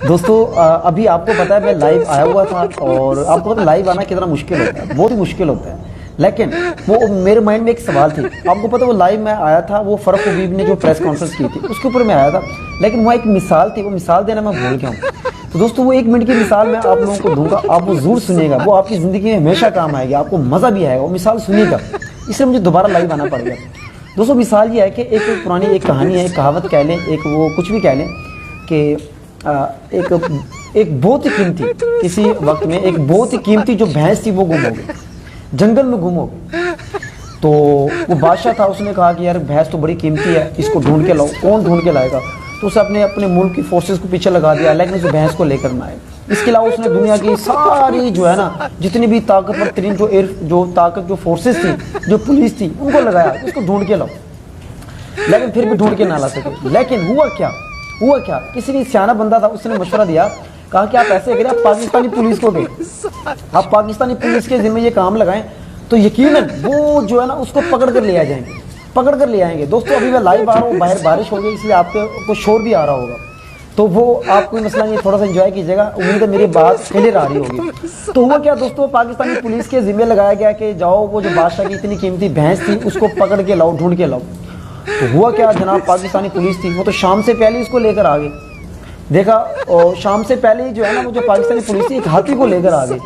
دوستو ابھی آپ کو پتا ہے میں لائیو آیا ہوا تھا، اور آپ کو پتا ہے لائیو آنا کتنا مشکل ہوتا ہے، بہت ہی مشکل ہوتا ہے، لیکن وہ میرے مائنڈ میں ایک سوال تھی. آپ کو پتا ہے وہ لائیو میں آیا تھا، وہ فرق حبیب نے جو پریس کانفرنس کی تھی اس کے اوپر میں آیا تھا، لیکن وہ ایک مثال تھی، وہ مثال دینا میں بھول گیا ہوں. تو دوستو وہ 1 منٹ کی مثال میں آپ لوگوں کو دوں گا، آپ وہ ضرور سنیے گا، وہ آپ کی زندگی میں ہمیشہ کام آئے گی، آپ کو مزہ بھی آئے گا، وہ مثال سنیے گا، اس لیے مجھے دوبارہ لائیو آنا پڑ گیا. دوستو مثال یہ ہے کہ ایک پرانی ایک کہانی ہے، ایک کہاوت کہہ لیں، ایک وہ کچھ بھی کہہ لیں کہ ایک بہت ہی قیمتی کسی وقت میں ایک بہت ہی قیمتی جو بھینس تھی وہ گم ہو گئی، جنگل میں گم ہو گئی. تو وہ بادشاہ تھا، اس نے کہا کہ یار بھینس تو بڑی قیمتی ہے، اس کو ڈھونڈ کے لاؤ. کون ڈھونڈ کے لائے گا؟ تو اسے اپنے ملک کی فورسز کو پیچھے لگا دیا، لیکن اس بھینس کو لے کر نہ آئے. اس کے علاوہ اس نے دنیا کی ساری جو ہے نا جتنی بھی طاقتور ترین جو فورسز تھی، جو پولیس تھی، ان کو لگایا اس کو ڈھونڈ کے لاؤ، لیکن پھر بھی ڈھونڈ کے نہ لا سکے. لیکن ہوا کیا کسی نے سیانا بندہ تھا، اس نے مشورہ دیا، کہا کہ آپ ایسے کریں، آپ پاکستانی پولیس کو دیں، آپ پاکستانی پولیس کے ذمہ یہ کام لگائیں تو یقیناً وہ جو ہے نا اس کو پکڑ کر لے آئیں گے. دوستو ابھی میں لائیو آ رہا ہوں، باہر بارش ہو گئی، اس لیے آپ کو شور بھی آ رہا ہوگا، تو وہ آپ کوئی مسئلہ نہیں، تھوڑا سا انجوائے کیجیے گا، امید ہے میری بات کلیئر آ رہی ہوگی. تو ہوا کیا دوستو، پاکستانی پولیس کے ذمہ لگایا گیا کہ جاؤ وہ جو بادشاہ کی اتنی قیمتی بھینس تھی اس کو پکڑ کے لاؤ، ڈھونڈ کے لاؤ. تو ہوا کیا جناب، پاکستانی پولیس تھی وہ تو شام سے پہلے اس کو لے کر آ گئی. دیکھا، اور شام سے پہلے جو ہے نا وہ جو پاکستانی پولیس تھی ایک ہاتھی کو لے کر آ گئی.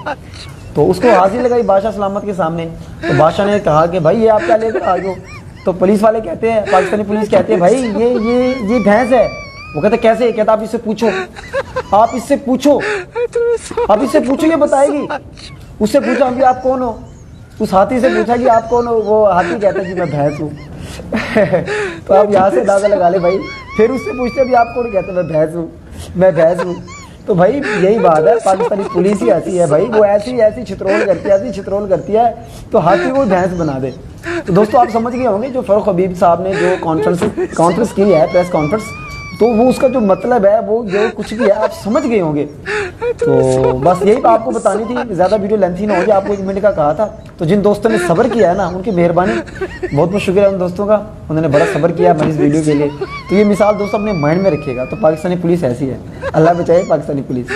تو اس کو حاضری لگائی بادشاہ سلامت کے سامنے. تو بادشاہ نے کہا کہ بھائی یہ آپ کیا لے کر آ گئے ہو؟ تو پولیس والے کہتے ہیں، پاکستانی پولیس کہتے ہیں، بھائی یہ بھینس ہے. وہ کہتے کیسے؟ کہتا آپ اس سے پوچھو یہ بتائے گی. اس سے پوچھا ابھی آپ کون ہو؟ اس ہاتھی سے پوچھا کہ آپ کون ہو؟ وہ ہاتھی کہتا ہے کہ میں بھینس ہوں. تو آپ یہاں سے اندازہ لگا لیں بھائی. پھر اس سے پوچھتے ابھی آپ کون؟ کہتے میں بھینس ہوں. تو بھائی یہی بات ہے، پاکستانی پولیس ہی ایسی ہے بھائی، وہ ایسی چھترول کرتی ہے تو ہاتھی کو بھینس بنا دے. تو دوستو آپ سمجھ گئے ہوں گے جو فرق حبیب صاحب نے جو کانفرنس کی ہے، پریس کانفرنس، تو وہ اس کا جو مطلب ہے، وہ جو کچھ بھی ہے آپ سمجھ گئے ہوں گے. تو بس یہی آپ کو بتانی تھی، زیادہ ویڈیو لینتھی نہ ہو جائے، آپ کو 1 منٹ کا کہا تھا. تو جن دوستوں نے صبر کیا ہے نا ان کی مہربانی، بہت بہت شکریہ ان دوستوں کا، انہوں نے بڑا صبر کیا ہماری اس ویڈیو کے لیے. تو یہ مثال دوستوں اپنے مائنڈ میں رکھیے گا. تو پاکستانی پولیس ایسی ہے، اللہ بچائے پاکستانی پولیس.